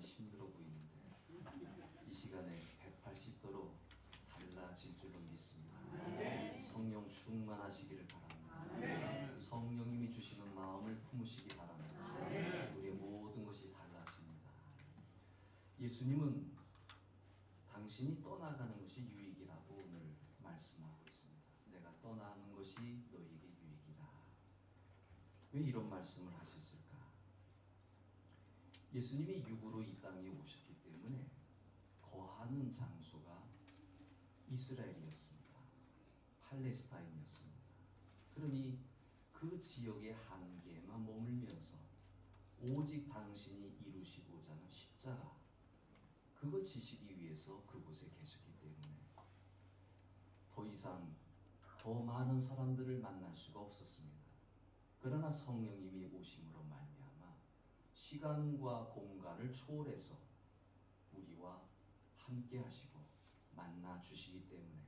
힘들어 보이는데 이 시간에 180도로 달라질 줄로 믿습니다. 성령 충만하시기를 바랍니다. 성령님이 주시는 마음을 품으시기 바랍니다. 우리의 모든 것이 달라집니다. 예수님은 당신이 떠나가는 것이 유익이라고 오늘 말씀하고 있습니다. 내가 떠나는 것이 너희에게 유익이라. 왜 이런 말씀을 하셨을까? 예수님이 육으로 이 땅에 오셨기 때문에 거하는 장소가 이스라엘이었습니다. 팔레스타인이었습니다. 그러니 그 지역의 한계에만 머물면서 오직 당신이 이루시고자 하는 십자가, 그거 지시기 위해서 그곳에 계셨기 때문에 더 이상 더 많은 사람들을 만날 수가 없었습니다. 그러나 성령님이 오심으로 말미암아 시간과 공간을 초월해서 우리와 함께 하시고 만나 주시기 때문에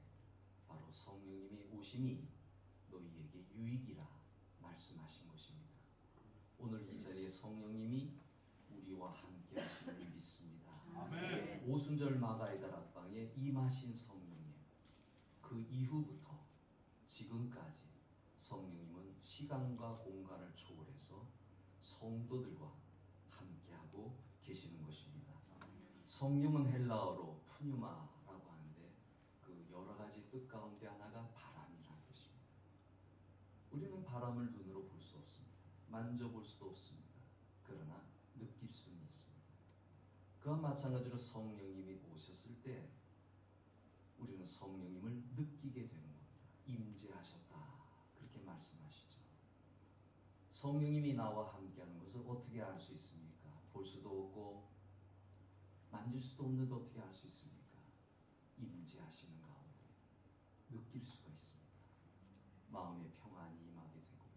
바로 성령님이 오심이 너희에게 유익이라 말씀하신 것입니다. 오늘 이 자리에 성령님이 우리와 함께 하심을 믿습니다. 아멘. 오순절 마가의 다락방에 임하신 성령님, 그 이후부터 지금까지 성령님은 시간과 공간을 초월해서 성도들과 함께하고 계시는 것입니다. 성령은 헬라어로 푸뉴마라고 하는데 그 여러 가지 뜻 가운데 하나가 바람이라는 뜻입니다. 우리는 바람을 눈으로 볼 수 없습니다. 만져볼 수도 없습니다. 그러나 느낄 수는 있습니다. 그와 마찬가지로 성령님이 오셨을 때 우리는 성령님을 느끼게 되는 겁니다. 임재하셨다, 그렇게 말씀하시죠. 성령님이 나와 함께하는 것을 어떻게 알 수 있습니까? 볼 수도 없고 만질 수도 없는데 어떻게 알 수 있습니까? 임재하시는 가운데 느낄 수가 있습니다. 마음의 평안이 임하게 되고요,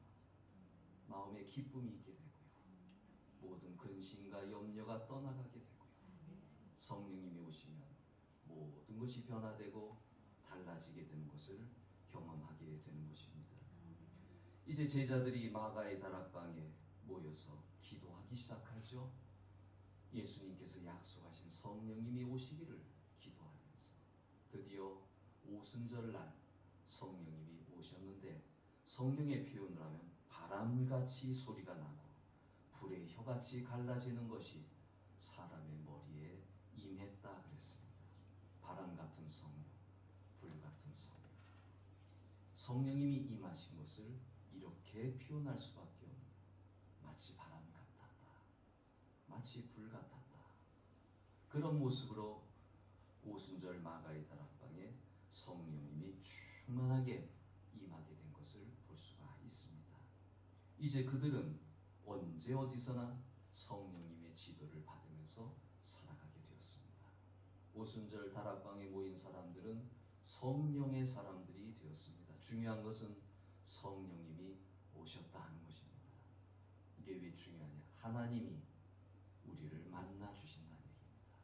마음의 기쁨이 있게 되고요, 모든 근심과 염려가 떠나가게 되고요, 성령님이 오시면 모든 것이 변화되고 달라지게 되는 것을 경험하게 되는 것입니다. 이제 제자들이 마가의 다락방에 모여서 기도하기 시작하죠. 예수님께서 약속하신 성령님이 오시기를 기도하면서 드디어 오순절날 성령님이 오셨는데, 성경의 표현을 하면 바람같이 소리가 나고 불의 혀같이 갈라지는 것이 사람의 머리에 임했다 그랬습니다. 바람 같은 성령, 불 같은 성령, 성령님이 임하신 것을 이렇게 표현할 수밖에 없는, 마치 바람 같았다, 마치 불 같았다, 그런 모습으로 오순절 마가의 다락방에 성령님이 충만하게 임하게 된 것을 볼 수가 있습니다. 이제 그들은 언제 어디서나 성령님의 지도를 받으면서 살아가게 되었습니다. 오순절 다락방에 모인 사람들은 성령의 사람들이 되었습니다. 중요한 것은 성령님이 오셨다 하는 것입니다. 이게 왜 중요하냐? 하나님이 우리를 만나 주신다는 얘기입니다.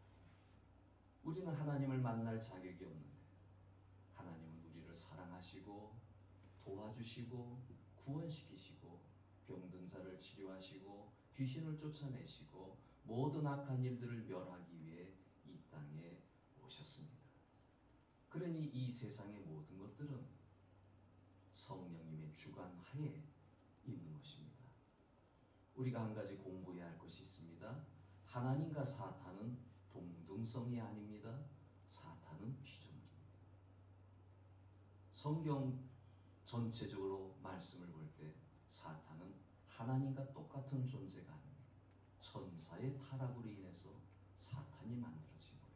우리는 하나님을 만날 자격이 없는데 하나님은 우리를 사랑하시고 도와주시고 구원시키시고 병든 자를 치료하시고 귀신을 쫓아내시고 모든 악한 일들을 멸하기 위해 이 땅에 오셨습니다. 그러니 이 세상의 모든 것들은 성령님의 주관 하에 있는 것입니다. 우리가 한 가지 공부해야 할 것이 있습니다. 하나님과 사탄은 동등성이 아닙니다. 사탄은 피조물입니다. 성경 전체적으로 말씀을 볼 때 사탄은 하나님과 똑같은 존재가 아닙니다. 천사의 타락으로 인해서 사탄이 만들어진 거예요.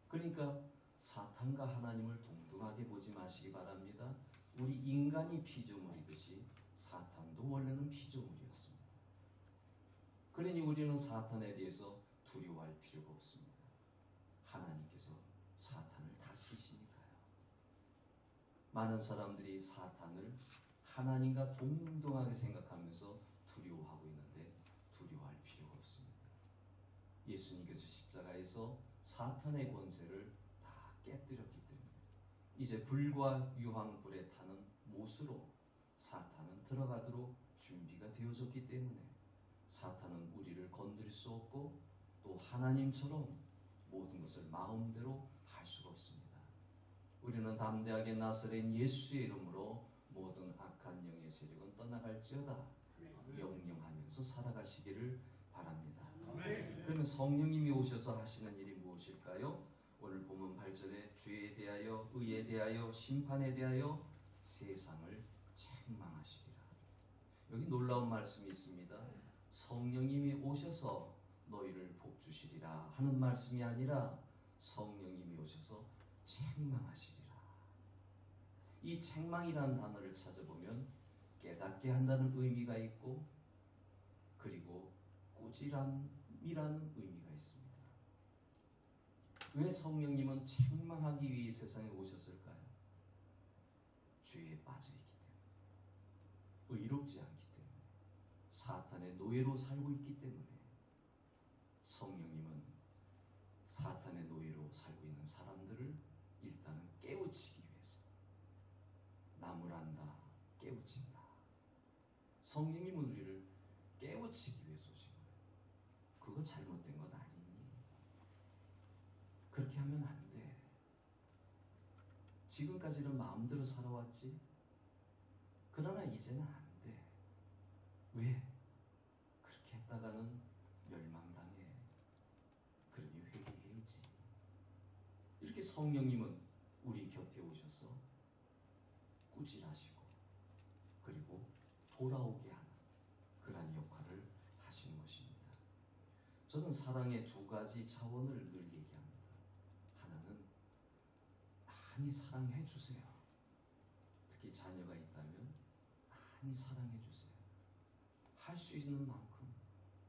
그러니까 사탄과 하나님을 동등하게 보지 마시기 바랍니다. 우리 인간이 피조물이듯이 사탄도 원래는 피조물이었습니다. 그러니 우리는 사탄에 대해서 두려워할 필요가 없습니다. 하나님께서 사탄을 다스리시니까요. 많은 사람들이 사탄을 하나님과 동등하게 생각하면서 두려워하고 있는데 두려워할 필요가 없습니다. 예수님께서 십자가에서 사탄의 권세를 다 깨뜨렸기 때문에 이제 불과 유황불에 타는 못으로 사탄은 들어가도록 준비가 되어졌기 때문에 사탄은 우리를 건드릴 수 없고 또 하나님처럼 모든 것을 마음대로 할 수가 없습니다. 우리는 담대하게 나사렛 예수의 이름으로 모든 악한 영의 세력은 떠나갈지어다 명령하면서 살아가시기를 바랍니다. 그러면 성령님이 오셔서 하시는 일이 무엇일까요? 오늘 보면 8절에 죄에 대하여 의에 대하여 심판에 대하여 세상을 책망하시리라. 여기 놀라운 말씀이 있습니다. 성령님이 오셔서 너희를 복주시리라 하는 말씀이 아니라 성령님이 오셔서 책망하시리라. 이 책망이라는 단어를 찾아보면 깨닫게 한다는 의미가 있고 그리고 꾸지람이라는 의미가 있습니다. 왜 성령님은 책망하기 위해 세상에 오셨을까요? 죄에 빠져있기 때문에, 의롭지 않기 때문에, 사탄의 노예로 살고 있기 때문에 성령님은 사탄의 노예로 살고 있는 사람들을 일단은 깨우치기 위해서 나무란다, 깨우친다. 성령님은 우리를 깨우치기 위해서 오신 거예요. 그거 잘못된 것 아니니? 그렇게 하면 안 돼. 지금까지는 마음대로 살아왔지? 그러나 이제는 안 돼. 왜? 그렇게 했다가는 멸망당해. 그러니 회개해야지. 이렇게 성령님은 우리 곁에 오셔서 꾸질하시고 그리고 돌아오게 하는 그러한 역할을 하시는 것입니다. 저는 사랑의 두 가지 차원을 늘 얘기합니다. 하나는 많이 사랑해 주세요. 특히 자녀가 있다면 많이 사랑해 주세요. 할 수 있는 만큼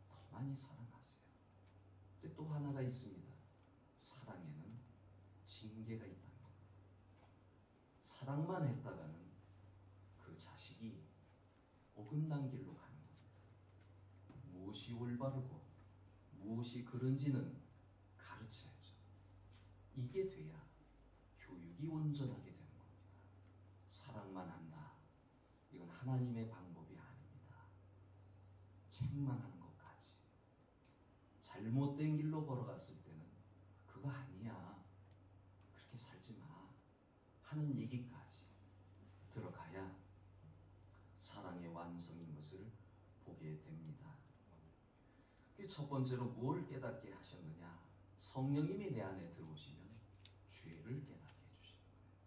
더 많이 사랑하세요. 근데 또 하나가 있습니다. 사랑에는 징계가 있다는 겁니다. 사랑만 했다가는 그 자식이 어긋난 길로 가는 겁니다. 무엇이 올바르고 무엇이 그른지는 가르쳐야죠. 이게 돼야 교육이 온전하게 되는 겁니다. 사랑만 한다. 이건 하나님의 방법이 아닙니다. 책망하는 것까지. 잘못된 길로 걸어갔을 때는 그거 아니야. 그렇게 살지 마. 하는 얘기까지 들어가야 사랑의 완성인 것을 보게 됩니다. 첫 번째로 뭘 깨닫게 하셨느냐? 성령님이 내 안에 들어오시면 죄를 깨닫게 해주시는 거예요.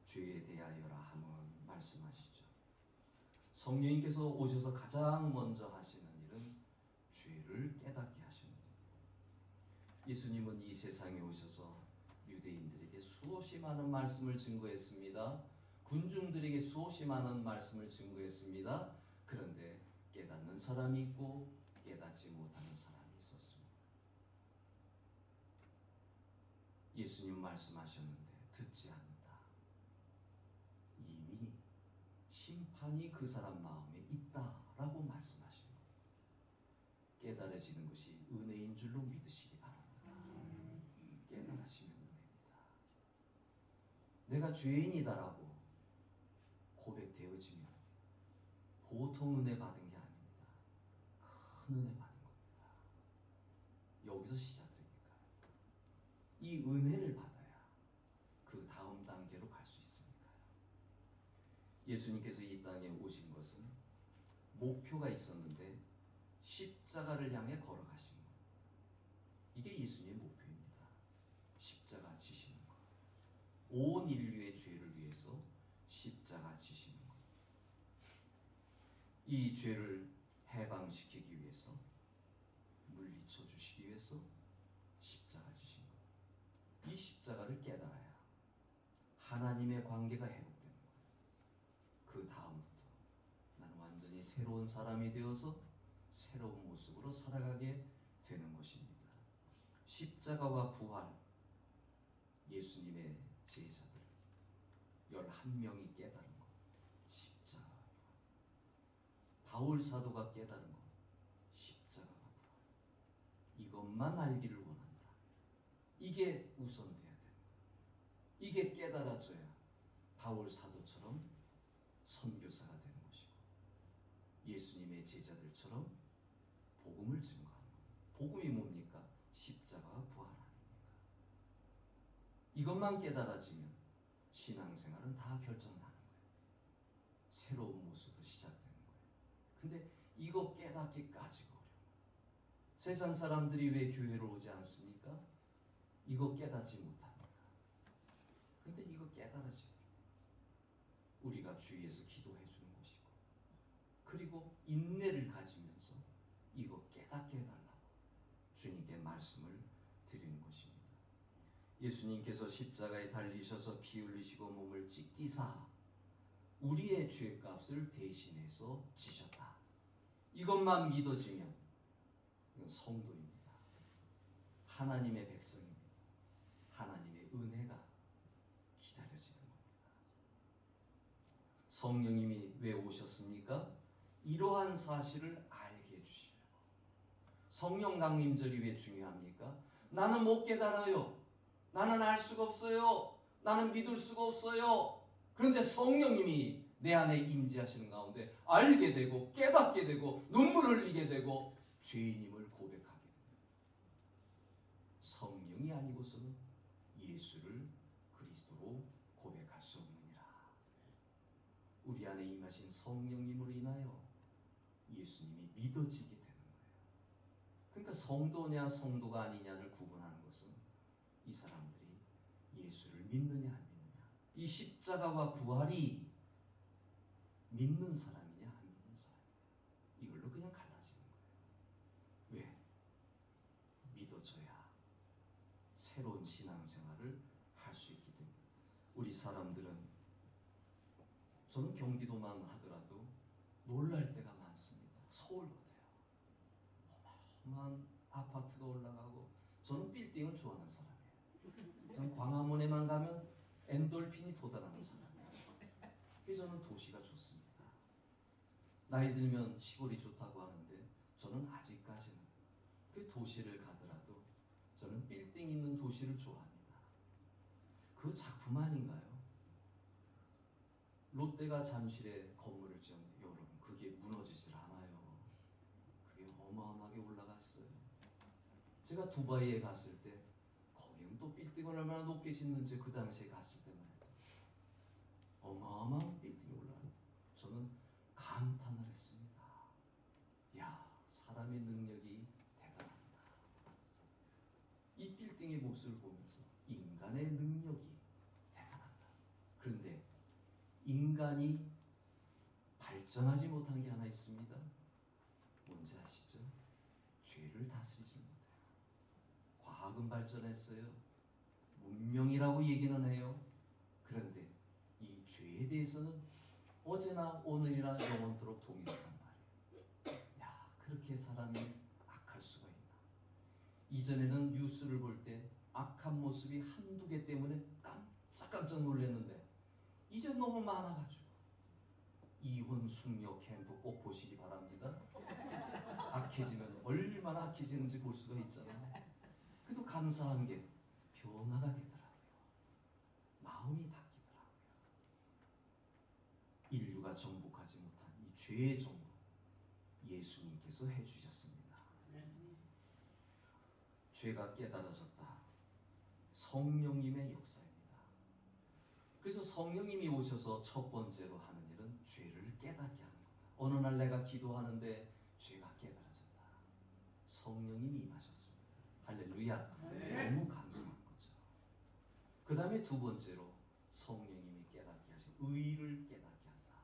죄에 대하여라 하면 말씀하시죠. 성령님께서 오셔서 가장 먼저 하시는 일은 죄를 깨닫게 하시는 거예요. 예수님은 이 세상에 오셔서 유대인들에게 수없이 많은 말씀을 증거했습니다. 군중들에게 수없이 많은 말씀을 증거했습니다. 그런데 깨닫는 사람이 있고 깨닫지 못하는 사람이 있었습니다. 예수님 말씀하셨는데 듣지 않는다. 이미 심판이 그 사람 마음에 있다라고 말씀하신 겁니다. 깨달아지는 것이 은혜인 줄로 믿으시기 바랍니다. 깨달으시면 은혜입니다. 내가 죄인이다라고 고백되어지면 보통 은혜 받은 게 아닙니다. 큰 은혜 받은 겁니다. 여기서 시작되니까요. 이 은혜를 받아야 그 다음 단계로 갈 수 있으니까요. 예수님께서 이 땅에 오신 것은 목표가 있었는데 십자가를 향해 걸어가신 것. 이게 예수님의 목표입니다. 십자가 지시는 것. 온 인류의 죄를 위해서 십자가 지시는 것. 이 죄를 해방시키기 위해서 물리쳐 주시기 위해서 십자가 지신 것. 이 십자가를 깨달아야 하나님의 관계가 회복되는 거예요. 그 다음부터 나는 완전히 새로운 사람이 되어서 새로운 모습으로 살아가게 되는 것입니다. 십자가와 부활, 예수님의 제자들 11명이 깨달은 것. 십자가와 부활. 바울 사도가 깨달은 것. 십자가와 부활. 이것만 알기를 원한다. 이게 우선돼야 되는 거예요. 이게 깨달아져야 바울 사도처럼 선교사가 되는 것이고 예수님의 제자들처럼 복음을 증거하는 겁니다. 복음이 뭡니까? 십자가와 부활 아닙니까? 이것만 깨달아지면 신앙생활은 다 결정나는 거예요. 새로운 모습으로 시작되는 거예요. 근데 이거 깨닫기까지가 어려워요. 세상 사람들이 왜 교회로 오지 않습니까? 이거 깨닫지 못합니다. 근데 이거 깨달아지도록 우리가 주위에서 기도해 주는 것이고, 그리고 인내를 가지면서 이거 깨닫게 해달라고 주님께 말씀을 드리는 것입니다. 예수님께서 십자가에 달리셔서 피 흘리시고 몸을 찢기사 우리의 죄값을 대신해서 지셨다. 이것만 믿어지면 이건 성도입니다. 하나님의 백성입니다. 하나님의 은혜가 기다려지는 겁니다. 성령님이 왜 오셨습니까? 이러한 사실을 알게 해주시려고. 성령 강림절이 왜 중요합니까? 나는 못 깨달아요. 나는 알 수가 없어요. 나는 믿을 수가 없어요. 그런데 성령님이 내 안에 임재하시는 가운데 알게 되고 깨닫게 되고 눈물을 흘리게 되고 죄인임을 고백하게 됩니다. 성령이 아니고서는 예수를 그리스도로 고백할 수 없느니라. 우리 안에 임하신 성령님으로 인하여 예수님이 믿어지게 되는 거예요. 그러니까 성도냐 성도가 아니냐를 구분하는 것은 이 사람들이 예수를 믿느냐 안 믿느냐, 이 십자가와 부활이 믿는 사람이냐 안 믿는 사람이냐, 이걸로 그냥 갈라지는 거예요. 왜? 믿어져야 새로운 신앙생활을 할 수 있기 때문에. 우리 사람들은, 저는 경기도만 하더라도 놀랄 때가 많습니다. 서울 같아요. 어마어마한 아파트가 올라가고, 저는 빌딩을 좋아하는 사람이에요. 저는 광화문에만 가면 엔돌핀이 돋아나는 사람이에요. 그래서 저는 도시가 좋습니다. 나이 들면 시골이 좋다고 하는데 저는 아직까지는 그 도시를 가더라도 저는 빌딩 있는 도시를 좋아합니다. 그 작품 아닌가요? 롯데가 잠실에 건물을 지었는데 여러분, 그게 무너지질 않아요. 그게 어마어마하게 올라갔어요. 제가 두바이에 갔을 때 거기는 또 빌딩을 얼마나 높게 짓는지 그 당시에 갔을 때만 해도 어마어마한 빌딩이 올라가요. 저는 감탄을 했습니다. 야, 사람의 능력이 대단합니다. 이 빌딩의 모습을 보면서 인간의 능력이 대단하다. 그런데 인간이 발전하지 못한 게 하나 있습니다. 뭔지 아시죠? 죄를 다스리지 못해요. 과학은 발전했어요. 문명이라고 얘기는 해요. 그런데 이 죄에 대해서는 어제나 오늘이나 영원토록 동일하단 말이에요. 야, 그렇게 사람이 악할 수가 있나. 이전에는 뉴스를 볼 때 악한 모습이 한두 개 때문에 깜짝 놀랐는데 이제 너무 많아가지고, 이혼 숙녀 캠프 꼭 보시기 바랍니다. 악해지면 얼마나 악해지는지 볼 수가 있잖아요. 그래도 감사한 게 변화가 되더라고요. 마음이 바뀌더라고요. 인류가 정복하지 못한 이 죄의 정복, 예수님께서 해주셨습니다. 죄가 깨달아졌다. 성령님의 역사입니다. 그래서 성령님이 오셔서 첫 번째로 하는 일은 죄를 깨닫게 하는 거다. 어느 날 내가 기도하는데 죄가 깨달아졌다. 성령님이 임하셨습니다. 할렐루야. 너무 감사한 거죠. 그 다음에 두 번째로 성령님이 깨닫게 하신 의를 깨닫게 한다.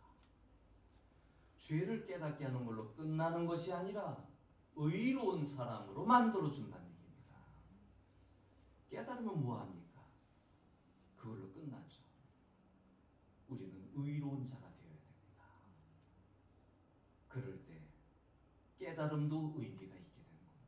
죄를 깨닫게 하는 걸로 끝나는 것이 아니라 의로운 사람으로 만들어준다는 얘기입니다. 깨달으면 뭐합니까? 그걸로 끝나죠. 우리는 의로운 자가 되어야 됩니다. 그럴 때 깨달음도 의미가 있게 되는 겁니다.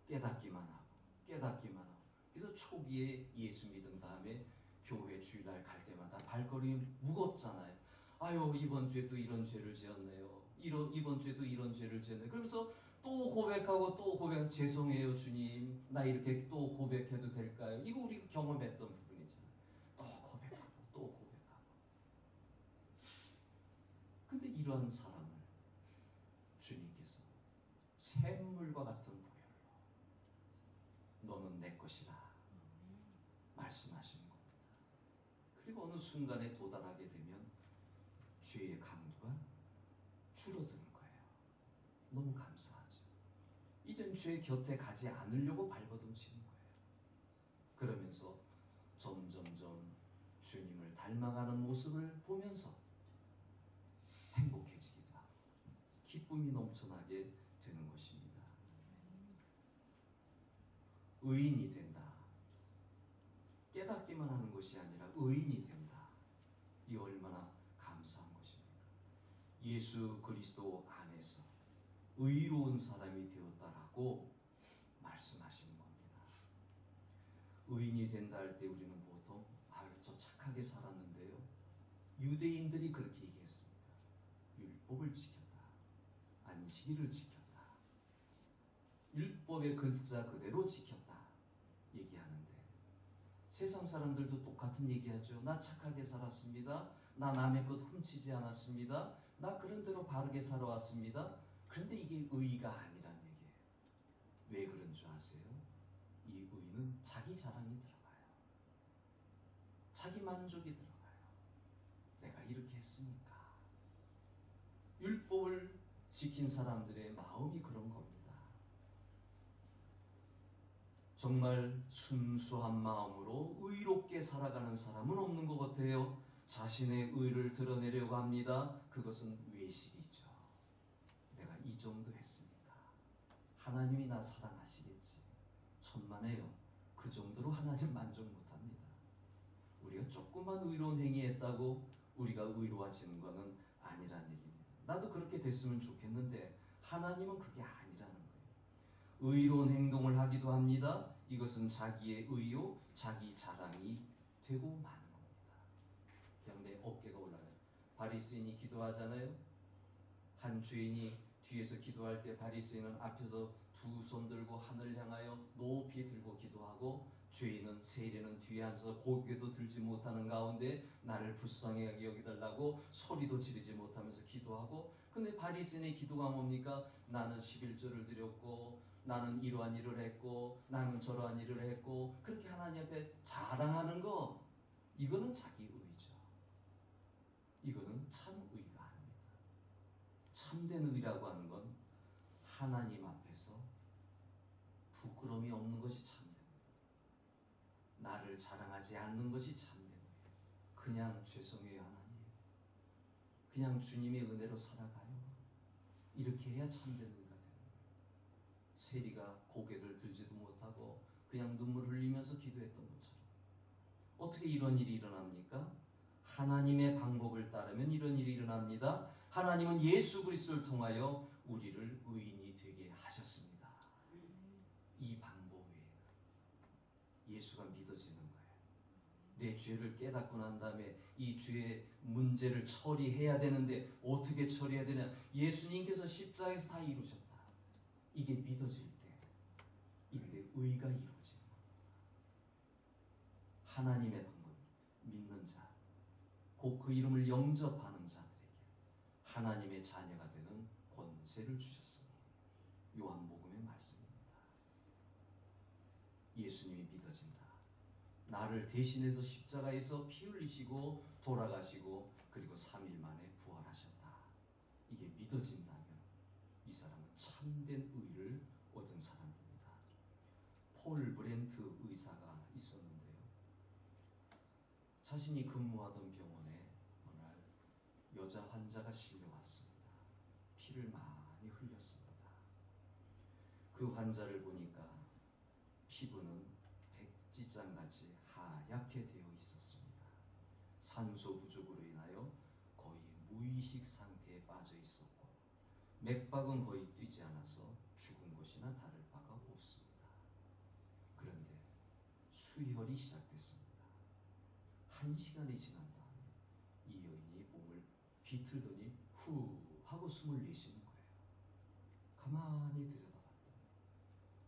깨닫기만 하고 깨닫기만 하고. 그래서 초기에 예수 믿은 다음에 교회 주일날 갈 때마다 발걸음이 무겁잖아요. 아유, 이번 주에 또 이런 죄를 지었네요. 이번 주에도 이런 죄를 지었네요. 그러면서 또 고백하고 또 고백. 죄송해요 주님, 나 이렇게 또 고백해도 될까요? 이거 우리가 경험했던 부분이잖아요. 또 고백하고 또 고백하고. 근데 이러한 사람을 주님께서 샘물과 같은 보혈로 너는 내 것이라 말씀하시는 겁니다. 그리고 어느 순간에 도달하게 되면 죄의 강도가 줄어드는 거예요. 너무 감사하죠. 이젠 죄 곁에 가지 않으려고 발버둥치는 거예요. 그러면서 점점점 주님을 닮아가는 모습을 보면서 행복해지기도 하고 기쁨이 넘쳐나게 되는 것입니다. 의인이 된다. 깨닫기만 하는 것이 아니라 의인이 된다. 이 얼마나 감사한 것입니까? 예수 그리스도 안에서 의로운 사람이 되었다라고 말씀하시는 겁니다. 의인이 된다 할 때 우리는 보통 저 착하게 살았는데요. 유대인들이 그렇게 얘기했습니다. 율법을 지켰다. 안식일을 지켰다. 율법의 글자 그대로 지켰다. 얘기하는데 세상 사람들도 똑같은 얘기하죠. 나 착하게 살았습니다. 나 남의 것 훔치지 않았습니다. 나 그런 대로 바르게 살아왔습니다. 그런데 이게 의의가 아니란 얘기예요. 왜 그런 줄 아세요? 이 의의는 자기 자랑이 들어가요. 자기 만족이 들어가요. 내가 이렇게 했으니까. 율법을 지킨 사람들의 마음이 그런 겁니다. 정말 순수한 마음으로 의롭게 살아가는 사람은 없는 것 같아요. 자신의 의를 드러내려고 합니다. 그것은 외식이죠. 내가 이 정도 했으니까 하나님이 나 사랑하시겠지. 천만에요. 그 정도로 하나님 만족 못합니다. 우리가 조금만 의로운 행위했다고 우리가 의로워지는 것은 아니란 얘기입니다. 나도 그렇게 됐으면 좋겠는데 하나님은 그게 아니라는 거예요. 의로운 행동을 하기도 합니다. 이것은 자기의 의요, 자기 자랑이 되고 마는 겁니다. 그냥 내 어깨가 올라가요. 바리새인이 기도하잖아요. 한 죄인이 뒤에서 기도할 때 바리새인은 앞에서 두 손 들고 하늘 향하여 높이 들고 기도하고 죄인은 세례는 뒤에 앉아서 고개도 들지 못하는 가운데 나를 불쌍하게 여기달라고 소리도 지르지 못하면서 기도하고, 근데 바리새인의 기도가 뭡니까? 나는 11조를 드렸고 나는 이러한 일을 했고 나는 저러한 일을 했고, 그렇게 하나님 앞에 자랑하는 거, 이거는 자기 의죠. 이거는 참 의가 아닙니다. 참된 의라고 하는 건 하나님 앞에서 부끄러움이 없는 것이 참된 의입니다. 나를 자랑하지 않는 것이 참된 의예요. 그냥 죄송해요 하나님, 그냥 주님의 은혜로 살아가요. 이렇게 해야 참된 의가 되는 거예요. 세리가 고개를 들지도 못하고 그냥 눈물 흘리면서 기도했던 것처럼. 어떻게 이런 일이 일어납니까? 하나님의 방법을 따르면 이런 일이 일어납니다. 하나님은 예수 그리스도를 통하여 우리를 의인이 되게 하셨습니다. 이 방법 외에 예수가 믿어지는 거예요. 내 죄를 깨닫고 난 다음에 이 죄의 문제를 처리해야 되는데 어떻게 처리해야 되냐? 예수님께서 십자가에서 다 이루셨다. 이게 믿어질 때, 이때 의가 이루어지는 겁니다. 하나님의 방법, 믿는 자, 곧 그 이름을 영접하는 자들에게 하나님의 자녀가 되는 권세를 주셨으니, 요한복음의 말씀입니다. 예수님이 믿어진다. 나를 대신해서 십자가에서 피 흘리시고 돌아가시고 그리고 3일 만에 부활하셨다. 이게 믿어진다면 이 사람은 참된 의를 얻은 사람입니다. 폴 브렌트 의사가 있었는데요. 자신이 근무하던 병원에 어느 날 여자 환자가 실려왔습니다. 피를 많이 흘렸습니다. 그 환자를 보니까 피부는 백지장같이 하얗게 되어 있었습니다. 산소 부족으로 인하여 거의 무의식 상태에 빠져 있었고 맥박은 거의 뛰지 않아서 죽은 것이나 다를 바가 없습니다. 그런데 수혈이 시작됐습니다. 1시간이 지난 다음에 이 여인이 몸을 비틀더니 후 하고 숨을 내쉬는 거예요. 가만히 들여다봤더니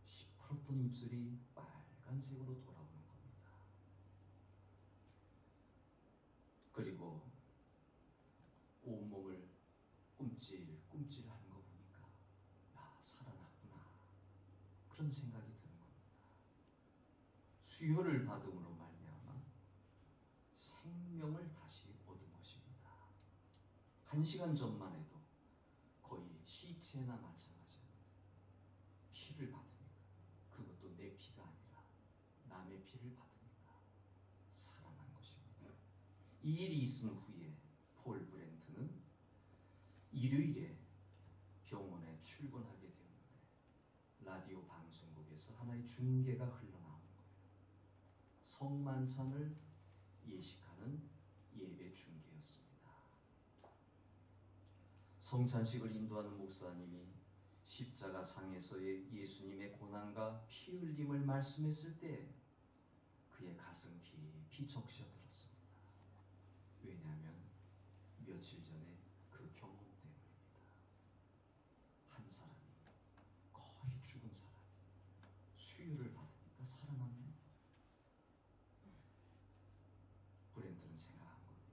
시퍼렇던 입술이 빨간색으로 돌아오는 겁니다. 그리고 온몸을 꿈찔꿈찔하는 거 보니까 야, 살아났구나, 그런 생각이 드는 겁니다. 수혈을 받음으로 말미암아 생명을 다시 얻은 것입니다. 1시간 전만 해도 거의 시체나 마찬가지입니다. 피를 받으니까, 그것도 내 피가 아니라 남의 피를 받으니까 살아난 것입니다. 이 일이 있은 후에 폴 브렌트는 일요일에 병원에 출근하게 되었는데 라디오 방송국에서 하나의 중계가 흘러나오는 거예요. 성만찬을 예식하는 예배 중계였습니다. 성찬식을 인도하는 목사님이 십자가 상에서의 예수님의 고난과 피 흘림을 말씀했을 때 그의 가슴 깊이 적셔들었습니다. 왜냐하면 며칠 전에 그 경험 때문입니다. 한 사람이, 거의 죽은 사람이 수유를 받으니까 살아났네. 브렌트는 생각한 겁니다.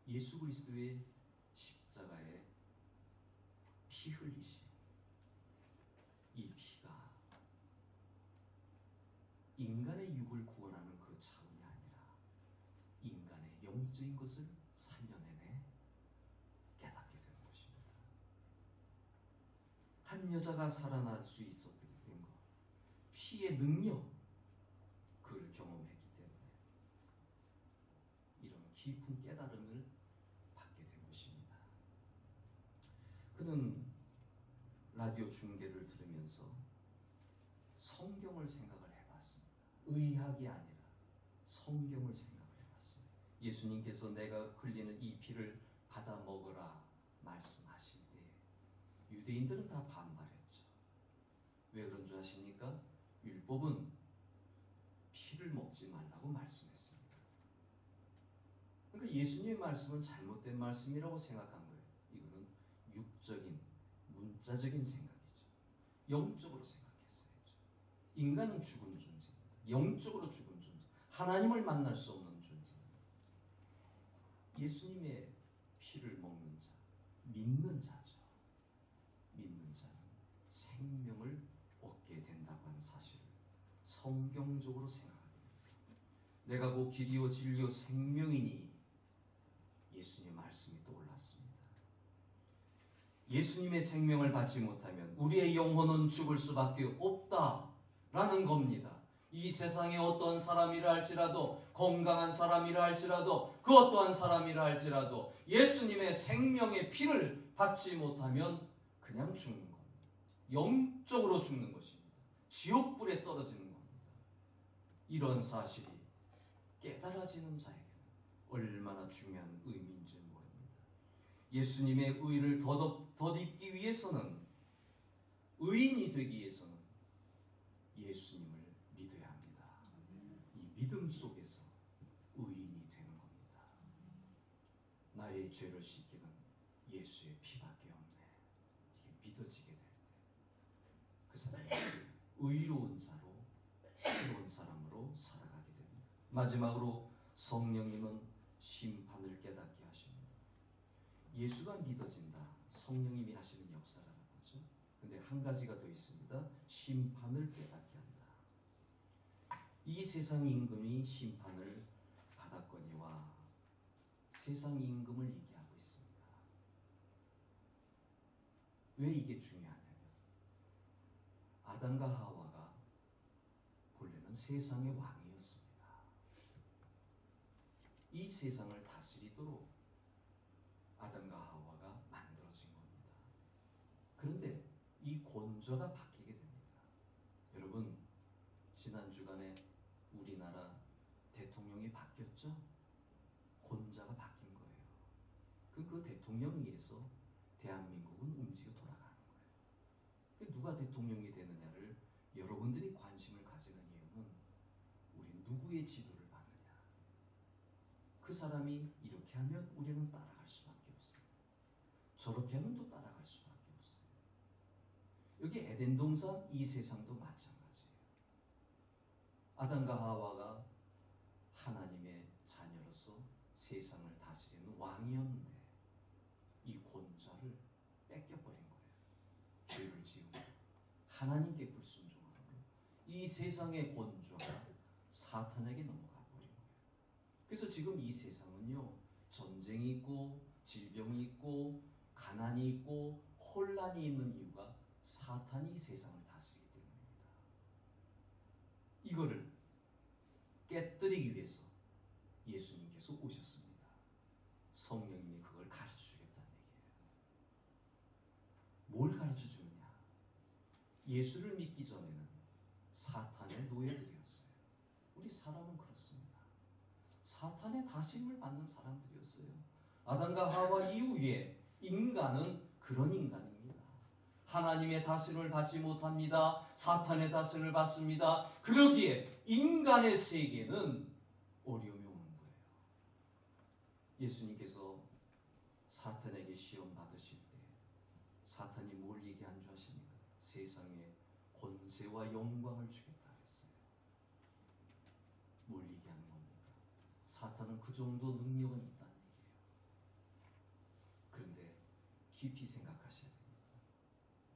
예수 그리스도의 십자가에 피 흘리신 이 피가 인간의 육을 구원하는 그 차원이 아니라 인간의 영적인 것을 살려내네 깨닫게 되는 것입니다. 한 여자가 살아날 수 있었던 것, 피의 능력, 그걸 경험했기 때문에 이런 깊은 깨달음을 받게 된 것입니다. 그는 라디오 중계를 들으면서 성경을 생각을 해봤습니다. 의학이 아니라 성경을 생각을 해봤습니다. 예수님께서 내가 흘리는 이 피를 받아 먹으라 말씀하실 때 유대인들은 다 반발했죠. 왜 그런 줄 아십니까? 율법은 피를 먹지 말라고 말씀했습니다. 그러니까 예수님의 말씀은 잘못된 말씀이라고 생각한 거예요. 이거는 육적인, 문자적인 생각이죠. 영적으로 생각했어야죠. 인간은 죽은 존재입니다. 영적으로 죽은 존재. 하나님을 만날 수 없는 존재입니다. 예수님의 피를 먹는 자, 믿는 자죠. 믿는 자는 생명을 얻게 된다고 하는 사실을 성경적으로 생각합니다. 내가 곧 길이요 진리요 생명이니 예수님의 말씀이 떠올랐습니다. 예수님의 생명을 받지 못하면 우리의 영혼은 죽을 수밖에 없다라는 겁니다. 이 세상에 어떠한 사람이라 할지라도, 건강한 사람이라 할지라도, 그 어떠한 사람이라 할지라도 예수님의 생명의 피를 받지 못하면 그냥 죽는 겁니다. 영적으로 죽는 것입니다. 지옥불에 떨어지는 겁니다. 이런 사실이 깨달아지는 자에게는 얼마나 중요한 의미인지 모릅니다. 예수님의 의를 덧입기 위해서는, 의인이 되기 위해서는 예수님을 믿어야 합니다. 이 믿음 속에서 의인이 되는 겁니다. 나의 죄를 씻기는 예수의 피밖에 없네. 이게 믿어지게 될 때 그 사람이 의로운 자로, 새로운 사람으로 살아가게 됩니다. 마지막으로 성령님은 심판을 깨닫게 하십니다. 예수가 믿어진다, 성령님이 하시는 역사라는 거죠. 근데 한 가지가 더 있습니다. 심판을 깨닫게 한다. 이 세상 임금이 심판을 받았거니와 세상 임금을 얘기하고 있습니다. 왜 이게 중요하냐면 아담과 하와가 본래는 세상의 왕이었습니다. 이 세상을 다스리도록 아담과 하와가 만들어진 겁니다. 그런데 이 권좌가 바뀌게 됩니다. 여러분, 지난 주간에 우리나라 대통령이 바뀌었죠? 권좌가 바뀐 거예요. 그 대통령에 의해서 대한민국은 움직여 돌아가는 거예요. 누가 대통령이 되느냐를 여러분들이 관심을 가지는 이유는 우리 누구의 지도를 받느냐. 그 사람이 이렇게 하면 우리는 따라갈 수밖에 없어요. 저렇게 하면 또 따라갈 수밖에 없어요. 여기 에덴 동산, 이 세상도 마찬가지예요. 아담과 하와가 하나님의 자녀로서 세상을 다스리는 왕이었는데 이 권좌를 뺏겨버린 거예요. 죄를 지으고 하나님께 불순종하고 이 세상의 권좌가 사탄에게 넘어가 버린 거예요. 그래서 지금 이 세상은요, 전쟁이 있고 질병이 있고 가난이 있고 혼란이 있는 이유가 사탄이 이 세상을 다스리기 때문입니다. 이거를 깨뜨리기 위해서 예수님께서 오셨습니다. 성령님이 그걸 가르쳐 주겠다는 얘기예요. 뭘 가르쳐 주느냐? 예수를 믿기 전에는 사탄의 노예들이었어요. 우리 사람은 그렇습니다. 사탄의 다스림을 받는 사람들이었어요. 아담과 하와 이후에 인간은 그런 인간입니다. 하나님의 다스림을 받지 못합니다. 사탄의 다스림을 받습니다. 그러기에 인간의 세계는 어려움이 오는 거예요. 예수님께서 사탄에게 시험 받으실 때 사탄이 뭘 얘기한 줄 아십니까? 세상에 권세와 영광을 주겠다 했어요. 뭘 얘기하는 겁니까? 사탄은 그 정도 능력은 있다는 얘기예요. 그런데 깊이 생각하셔야 됩니다.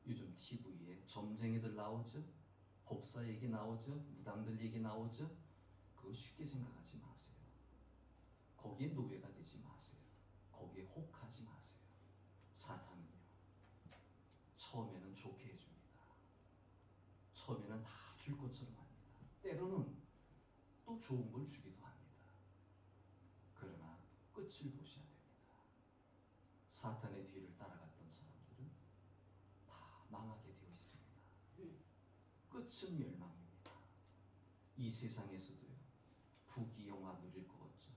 요즘 TV에 점쟁이들 나오죠? 법사 얘기 나오죠? 무당들 얘기 나오죠? 그거 쉽게 생각하지 마세요. 거기에 노예가 되지 마세요. 거기에 혹하지 마세요. 사탄은요, 처음에는 좋게 해줍니다. 처음에는 다 줄 것처럼 합니다. 때로는 또 좋은 걸 주기도 합니다. 그러나 끝을 보셔야 됩니다. 사탄의 뒤를 따라갔던 사람들은 다 망하게 되어 있습니다. 끝은 멸망입니다. 이 세상에서도요, 부귀영화 누릴 것 같죠.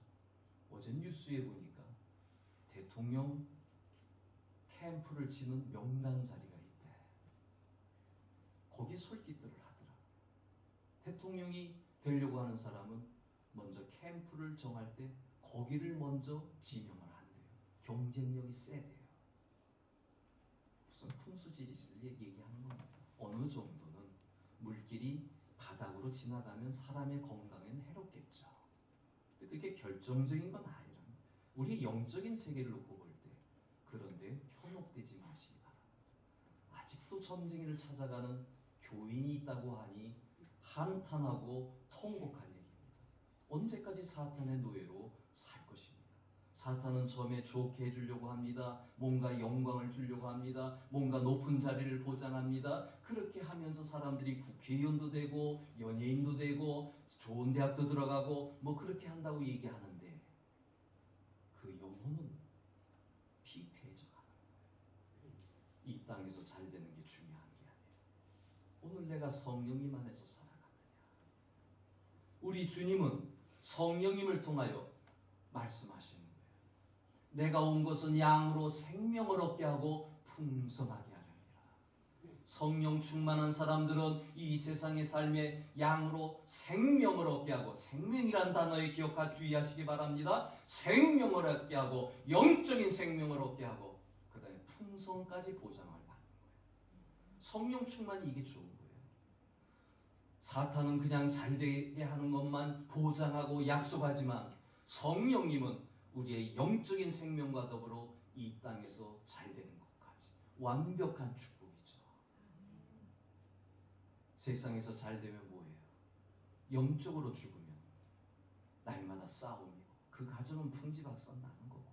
어제 뉴스에 보니까 대통령 캠프를 치는 명단 자리가 있대. 거기에 솔깃들을 하더라. 대통령이 되려고 하는 사람은 먼저 캠프를 정할 때 거기를 먼저 지명을 한대요. 경쟁력이 세대요. 무슨 풍수지리를 얘기하는 겁니다. 어느 정도는 물길이 바닥으로 지나가면 사람의 건강에는 해롭겠죠. 그게 결정적인 건 아니라 우리의 영적인 세계를 놓고 볼 때 그런데 현혹되지 마시기 바랍니다. 아직도 점쟁이를 찾아가는 교인이 있다고 하니 한탄하고 통곡할 얘기입니다. 언제까지 사탄의 노예로 살 것입니까? 사탄은 처음에 좋게 해주려고 합니다. 뭔가 영광을 주려고 합니다. 뭔가 높은 자리를 보장합니다. 그렇게 하면서 사람들이 국회의원도 되고 연예인도 되고 좋은 대학도 들어가고 뭐 그렇게 한다고 얘기하는데 그 영혼은 피폐해져 가는 거예요. 이 땅에서 잘 되는 게 중요한 게 아니에요. 오늘 내가 성령님 안에서 살아가느냐. 우리 주님은 성령님을 통하여 말씀하시는 거예요. 내가 온 것은 양으로 생명을 얻게 하고 풍성하게 하려 함이라. 성령 충만한 사람들은 이 세상의 삶에 양으로 생명을 얻게 하고, 생명이란 단어에 기억하 주의하시기 바랍니다. 생명을 얻게 하고 영적인 생명을 얻게 하고 그 다음에 풍성까지 보장을 받는 거예요. 성령 충만이 이게 좋은 거예요. 사탄은 그냥 잘 되게 하는 것만 보장하고 약속하지만 성령님은 우리의 영적인 생명과 더불어 이 땅에서 잘 되는 것까지 완벽한 축복이죠. 세상에서 잘 되면 뭐예요? 영적으로 죽으면 날마다 싸움이고 그 가정은 풍지박산 나는 거고.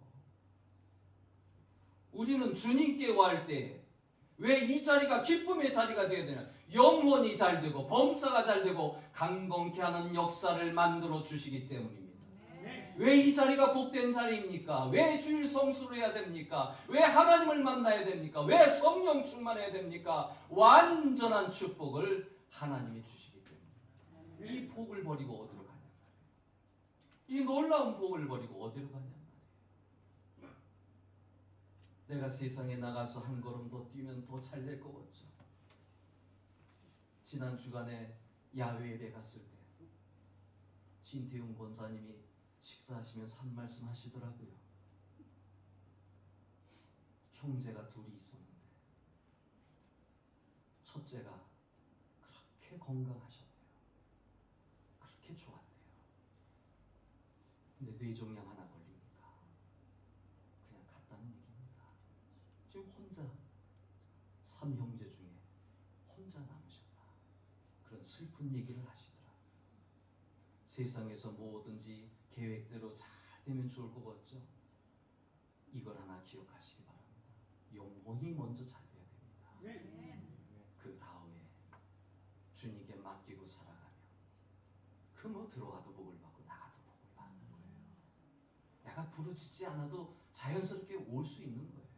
우리는 주님께 구할 때 왜 이 자리가 기쁨의 자리가 되어야 되냐? 영혼이 잘 되고 범사가 잘 되고 강건케 하는 역사를 만들어 주시기 때문입니다. 왜 이 자리가 복된 자리입니까? 왜 주일 성수를 해야 됩니까? 왜 하나님을 만나야 됩니까? 왜 성령 충만해야 됩니까? 완전한 축복을 하나님이 주시기 때문에. 이 복을 버리고 어디로 가냐 말이에요. 이 놀라운 복을 버리고 어디로 가냐 말이에요. 내가 세상에 나가서 한 걸음 더 뛰면 더 잘 될 것 같죠. 지난 주간에 야외 예배 갔을 때 진태용 권사님이 식사하시면서 한 말씀 하시더라고요. 형제가 둘이 있었는데 첫째가 그렇게 건강하셨대요. 그렇게 좋았대요. 근데 뇌종양 하나 걸리니까 그냥 갔다는 얘기입니다. 지금 혼자 3형제 중에 혼자 남으셨다. 그런 슬픈 얘기를 하시더라고요. 세상에서 뭐든지 계획대로 잘 되면 좋을 것 같죠? 이걸 하나 기억하시기 바랍니다. 영혼이 먼저 잘 돼야 됩니다. 그 다음에 주님께 맡기고 살아가면 그 뭐 들어와도 복을 받고 나가도 복을 받는 거예요. 내가 부르짖지 않아도 자연스럽게 올 수 있는 거예요.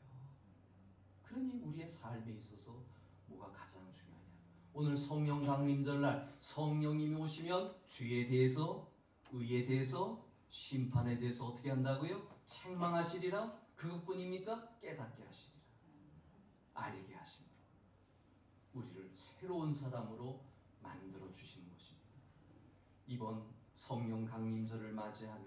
그러니 우리의 삶에 있어서 뭐가 가장 중요하냐? 오늘 성령 강림절 날 성령님이 오시면 죄에 대해서, 의에 대해서, 심판에 대해서 어떻게 한다고요? 책망하시리라. 그것뿐입니까? 깨닫게 하시리라. 알게 하심으로 우리를 새로운 사람으로 만들어 주시는 것입니다. 이번 성령 강림절을 맞이하며